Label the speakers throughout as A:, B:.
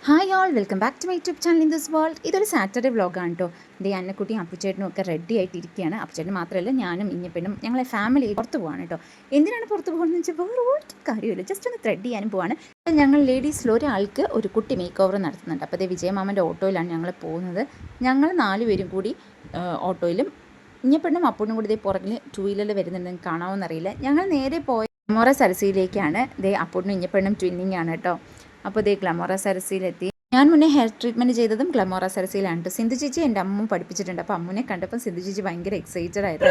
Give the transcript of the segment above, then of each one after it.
A: Hi all, welcome back to my YouTube channel in this world. ഇതൊരു Saturday വ്ളോഗാണ് കേട്ടോ. ഇത് അന്നക്കുട്ടിയും അപ്പുച്ചേട്ടനും ഒക്കെ റെഡി ആയിട്ടിരിക്കുകയാണ്. അപ്പുച്ചേട്ടൻ മാത്രമല്ല, ഞാനും ഇഞ്ഞപ്പെണ്ണും ഞങ്ങളെ ഫാമിലി പുറത്ത് പോവാണ് കേട്ടോ. എന്തിനാണ് പുറത്ത് പോകുന്നത് വെച്ചാൽ വേറെ ഒരു കാര്യമില്ല, ജസ്റ്റ് ഒന്ന് ത്രെഡ് ചെയ്യാനും പോവാണ്. ഞങ്ങൾ ലേഡീസിൽ ഒരാൾക്ക് ഒരു കുട്ടി മേക്ക് ഓവർ നടത്തുന്നുണ്ട്. അപ്പോൾ അതേ വിജയമാമൻ്റെ ഓട്ടോയിലാണ് ഞങ്ങൾ പോകുന്നത്. ഞങ്ങൾ 4 പേരും കൂടി ഓട്ടോയിലും ഇഞ്ഞപ്പെണ്ണും അപ്പൂനും കൂടി ഇതേ പുറകിൽ 2 വീലറിൽ വരുന്നുണ്ടെന്ന് കാണാമെന്നറിയില്ല. ഞങ്ങൾ നേരെ പോയ ഗ്ലമോറ സരസിയിലേക്കാണ്. ദേ അപ്പൂനും ഇഞ്ഞപ്പെണ്ണും ട്വിന്നിങ് ആണ് കേട്ടോ. അപ്പോൾ ദേ ഗ്ലമോറ സരസിയിലെത്തി. ഞാൻ മുന്നേ ഹെയർ ട്രീറ്റ്മെൻറ്റ് ചെയ്തതും ഗ്ലമോറ സരസിയിലാണ് കേട്ടോ. സിന്ധു ചേച്ചി എൻ്റെ അമ്മ പഠിപ്പിച്ചിട്ടുണ്ട്. അപ്പോൾ അമ്മുനെ കണ്ടപ്പോൾ സിന്ധു ചേച്ചി ഭയങ്കര എക്സൈറ്റഡ് ആയിരുന്നു.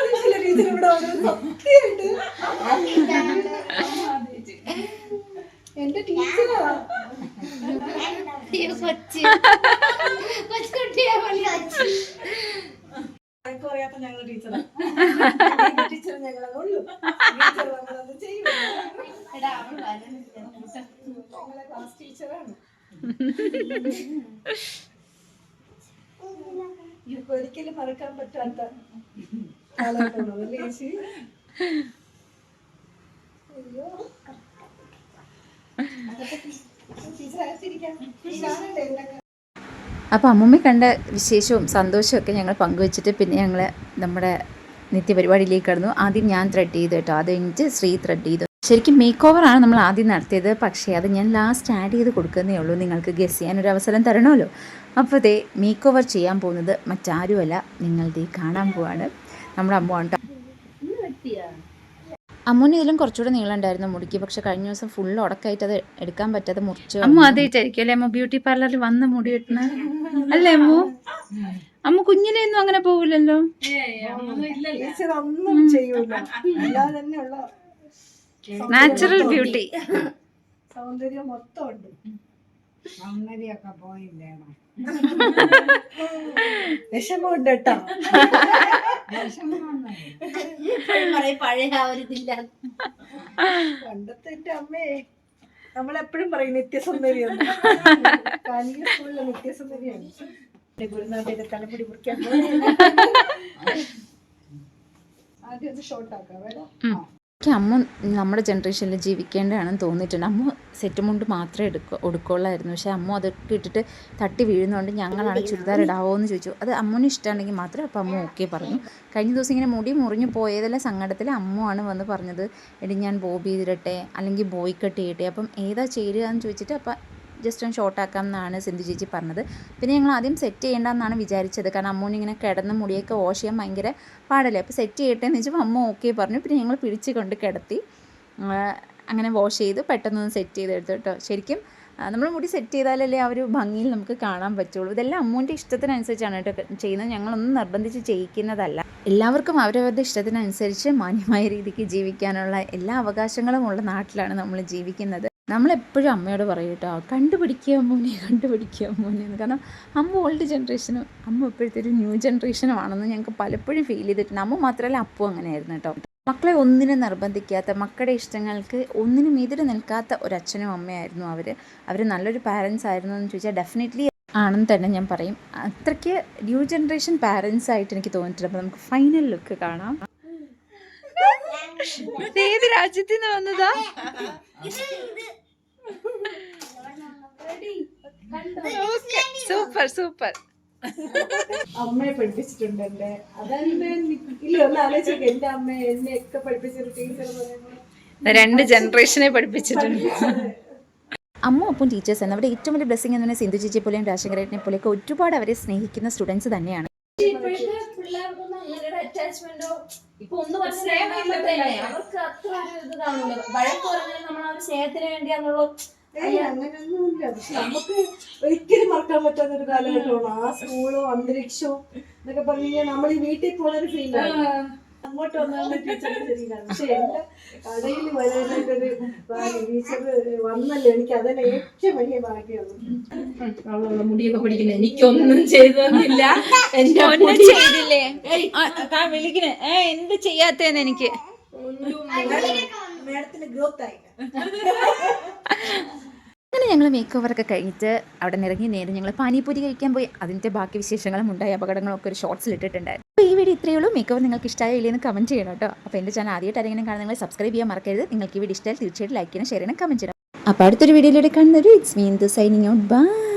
B: ഒരിക്കലും മറക്കാൻ പറ്റാത്ത കാലഘട്ടമാണല്ലേ ചേച്ചി? അയ്യോ,
A: അപ്പോൾ അമ്മൂമ്മ കണ്ട വിശേഷവും സന്തോഷവും ഒക്കെ ഞങ്ങൾ പങ്കുവെച്ചിട്ട് പിന്നെ ഞങ്ങൾ നമ്മുടെ നിത്യപരിപാടിയിലേക്ക് കടന്നു. ആദ്യം ഞാൻ ത്രെഡ് ചെയ്തു കേട്ടോ, അത് കഴിഞ്ഞിട്ട് ശ്രീ ത്രെഡ് ചെയ്തു. ശരിക്കും മേക്ക് ഓവറാണ് നമ്മൾ ആദ്യം നടത്തിയത്, പക്ഷേ അത് ഞാൻ ലാസ്റ്റ് ആഡ് ചെയ്ത് കൊടുക്കുന്നേ ഉള്ളൂ. നിങ്ങൾക്ക് ഗസ് ചെയ്യാനൊരു അവസരം തരണമല്ലോ. അപ്പോൾ ദേ മേക്ക് ഓവർ ചെയ്യാൻ പോകുന്നത് മറ്റാരുമല്ല, നിങ്ങൾ ദേ കാണാൻ പോവാണ്. നമ്മുടെ അമ്മ. അമ്മൂന് ഇതിലും കുറച്ചുകൂടെ നീളം ഉണ്ടായിരുന്നു മുടിക്ക്, പക്ഷെ കഴിഞ്ഞ ദിവസം ഫുൾ ഉടക്കായിട്ട് അത് എടുക്കാൻ പറ്റാതെ മുറിച്ചു. അമ്മ ആദ്യമായിട്ടായിരിക്കും അല്ലേ അമ്മ ബ്യൂട്ടി പാർലറിൽ വന്ന് മുടി വെട്ടുന്ന അല്ലേ അമ്മു? അമ്മ കുഞ്ഞിനെയൊന്നും അങ്ങനെ പോകില്ലല്ലോ. നാച്ചുറൽ ബ്യൂട്ടി,
B: സൗന്ദര്യം മൊത്തം ഉണ്ട്.
C: സൗന്ദര്യമൊക്കെ പോയില്ലേ?
B: വിഷമമുണ്ട് കേട്ടോ.
C: പഴയ ആ ഒരു ഇതില്ല.
B: പണ്ടത്തെ എന്റെ അമ്മേ നമ്മളെപ്പോഴും പറയും നിത്യസൗന്ദര്യം. കാലിക സ്കൂളിലെ നിത്യസൗന്ദര്യാണ്. ഗുരുനാഥയുടെ തലമുടി മുറിക്കാൻ ആദ്യം ഷോർട്ട് ആക്കാം വേണം.
A: അമ്മ നമ്മുടെ ജനറേഷനിൽ ജീവിക്കേണ്ടതാണെന്ന് തോന്നിയിട്ടുണ്ട്. അമ്മ സെറ്റ് മുണ്ട് മാത്രമേ ഉടുക്കുള്ളായിരുന്നു, പക്ഷേ അമ്മ അതൊക്കെ ഇട്ടിട്ട് തട്ടി വീഴുന്നതുകൊണ്ട് ഞങ്ങളാണ് ചുരിദാർ ഇടാവോ എന്ന് ചോദിച്ചു. അത് അമ്മൂന് ഇഷ്ടമാണെങ്കിൽ മാത്രമേ അപ്പോൾ അമ്മ ഓക്കെ പറഞ്ഞു. കഴിഞ്ഞ ദിവസം ഇങ്ങനെ മുടി മുറിഞ്ഞു പോയതെല്ലാം സങ്കടത്തിൽ അമ്മയാണ് വന്ന് പറഞ്ഞത്, എടി ഞാൻ ബോബ് ചെയ്തിരട്ടെ അല്ലെങ്കിൽ ബോയ് കട്ട് ചെയ്യട്ടെ, അപ്പം ഏതാ ചേരുക എന്ന് ചോദിച്ചിട്ട് അപ്പം ജസ്റ്റ് ഒന്ന് ഷോർട്ടാക്കാം എന്നാണ് സിന്ധു ചേച്ചി പറഞ്ഞത്. പിന്നെ ഞങ്ങൾ ആദ്യം സെറ്റ് ചെയ്യേണ്ടെന്നാണ് വിചാരിച്ചത്, കാരണം അമ്മൂനിങ്ങനെ കിടന്ന് മുടിയൊക്കെ വാഷ് ചെയ്യാൻ ഭയങ്കര പാടല്ലേ. അപ്പോൾ സെറ്റ് ചെയ്യട്ടെ എന്ന് വെച്ചപ്പോൾ അമ്മ ഓക്കെ പറഞ്ഞു. പിന്നെ ഞങ്ങൾ പിടിച്ച് കൊണ്ട് കിടത്തി അങ്ങനെ വാഷ് ചെയ്ത് പെട്ടെന്നൊന്ന് സെറ്റ് ചെയ്തെടുത്തു കേട്ടോ. ശരിക്കും നമ്മൾ മുടി സെറ്റ് ചെയ്താലല്ലേ ആ ഒരു ഭംഗിയിൽ നമുക്ക് കാണാൻ പറ്റുള്ളൂ. ഇതെല്ലാം അമ്മൂൻ്റെ ഇഷ്ടത്തിനനുസരിച്ചാണ് കേട്ടോ ചെയ്യുന്നത്, ഞങ്ങളൊന്നും നിർബന്ധിച്ച് ചെയ്യിക്കുന്നതല്ല. എല്ലാവർക്കും അവരവരുടെ ഇഷ്ടത്തിനനുസരിച്ച് മാന്യമായ രീതിക്ക് ജീവിക്കാനുള്ള എല്ലാ അവകാശങ്ങളും ഉള്ള നാട്ടിലാണ് നമ്മൾ ജീവിക്കുന്നത്. നമ്മളെപ്പോഴും അമ്മയോട് പറയും കേട്ടോ, കണ്ടുപിടിക്കുക അമ്മൂനെ എന്ന്. കാരണം അമ്മ ഓൾഡ് ജനറേഷനും അമ്മ ഇപ്പോഴത്തെ ഒരു ന്യൂ ജനറേഷനും ആണെന്ന് ഞങ്ങൾക്ക് പലപ്പോഴും ഫീൽ ചെയ്തിട്ടുണ്ട്. അമ്മ മാത്രമല്ല അപ്പവും അങ്ങനെയായിരുന്നു കേട്ടോ. മക്കളെ ഒന്നിനും നിർബന്ധിക്കാത്ത, മക്കളുടെ ഇഷ്ടങ്ങൾക്ക് ഒന്നിനും എതിര് നിൽക്കാത്ത ഒരു അച്ഛനും അമ്മയായിരുന്നു അവർ നല്ലൊരു പാരൻസ് ആയിരുന്നു എന്ന് ചോദിച്ചാൽ ഡെഫിനറ്റ്ലി ആണെന്ന് തന്നെ ഞാൻ പറയും. അത്രയ്ക്ക് ന്യൂ ജനറേഷൻ പാരൻസ് ആയിട്ട് എനിക്ക് തോന്നിയിട്ടുണ്ട്. അപ്പോൾ നമുക്ക് ഫൈനൽ ലുക്ക് കാണാം. ഏത് രാജ്യത്തിൽ നിന്ന് വന്നതാ? സൂപ്പർ.
B: അമ്മയെ പഠിപ്പിച്ചിട്ടുണ്ട് എന്റെ. അതെന്റെ ഒന്ന് ആലോചിച്ചോക്കെ, എന്റെ അമ്മ എന്നെയൊക്കെ പഠിപ്പിച്ചൊരു ടീച്ചർ പറയുമ്പോൾ
A: 2 ജനറേഷനെ പഠിപ്പിച്ചിട്ടുണ്ട്. അമ്മ ഒപ്പം ടീച്ചേഴ്സ് ആണ്. അവിടെ ഏറ്റവും വലിയ ബ്ലെസ്സിങ് എന്ന് പറഞ്ഞാൽ സിന്ധു ചേച്ചിയെ പോലെയും രാജശേഖരനെ പോലെയൊക്കെ ഒരുപാട് അവരെ സ്നേഹിക്കുന്ന സ്റ്റുഡൻസ് തന്നെയാണ്.
C: ഇപ്പൊ ഒന്ന് അവർക്ക് അത്ര ഒരു ഇത് കാണൂല. വഴക്ക് പറഞ്ഞാൽ നമ്മൾ ആ ഒരു സ്നേഹത്തിന് വേണ്ടിയാണുള്ളൂ.
B: അങ്ങനെയൊന്നുമില്ല. പക്ഷെ നമുക്ക് ഒരിക്കലും മറക്കാൻ പറ്റാത്ത ഒരു കാലഘട്ടമാണ് ആ സ്കൂളും അന്തരീക്ഷവും എന്നൊക്കെ പറഞ്ഞു കഴിഞ്ഞാൽ നമ്മൾ ഈ വീട്ടിൽ പോകുന്നൊരു ഫീലാണ്. അങ്ങോട്ട് വന്നാൽ ടീച്ചറിന്റെ ശരിയാണ്. പക്ഷെ എന്റെ കടയിൽ വരാനായിട്ടൊരു ടീച്ചർ വന്നല്ലോ, എനിക്ക് അതന്നെ ഏറ്റവും വലിയ ഭാഗ്യമാണ്.
C: മുടിയൊക്കെ പിടിക്കുന്നത് എനിക്കൊന്നും ചെയ്തില്ല.
A: ചെയ്തില്ലേ വിളിക്കണേ എന്ത് ചെയ്യാത്തേന്ന് എനിക്ക്
B: മേഡത്തിന് ഗ്രോത്ത് ആയി.
A: അങ്ങനെ ഞങ്ങൾ മേക്ക് ഓവറൊക്കെ കഴിഞ്ഞിട്ട് അവിടെ നിറങ്ങി നേരെ ഞങ്ങൾ പാനിപൂരി കഴിക്കാൻ പോയി. അതിൻ്റെ ബാക്കി വിശേഷങ്ങളും ഉണ്ടായി, അപകടങ്ങളൊക്കെ ഒരു ഷോർട്സിൽ ഇട്ടിട്ടുണ്ടായിരുന്നു. അപ്പോൾ ഈ വീഡിയോ ഇത്രയേ ഉള്ളൂ. മേക്ക് ഓവർ നിങ്ങൾക്ക് ഇഷ്ടമായോ ഇല്ലെന്ന് കമൻറ്റ് ചെയ്യണം കേട്ടോ. അപ്പോൾ എൻ്റെ ചാനൽ ആദ്യമായിട്ട് ആരെങ്കിലും കാണാൻ നിങ്ങൾ സബ്സ്ക്രൈബ് ചെയ്യാൻ മറക്കരുത്. നിങ്ങൾക്ക് ഈ വീഡിയോ ഇഷ്ടമായാൽ തീർച്ചയായിട്ടും ലൈക്ക് ചെയ്യണം, ഷെയർ ചെയ്യണം, കമൻറ്റ് ചെയ്യണം. അപ്പോൾ അടുത്തൊരു വീഡിയോയിലൂടെ കാണുന്നൊരു it's me Indu signing out. By.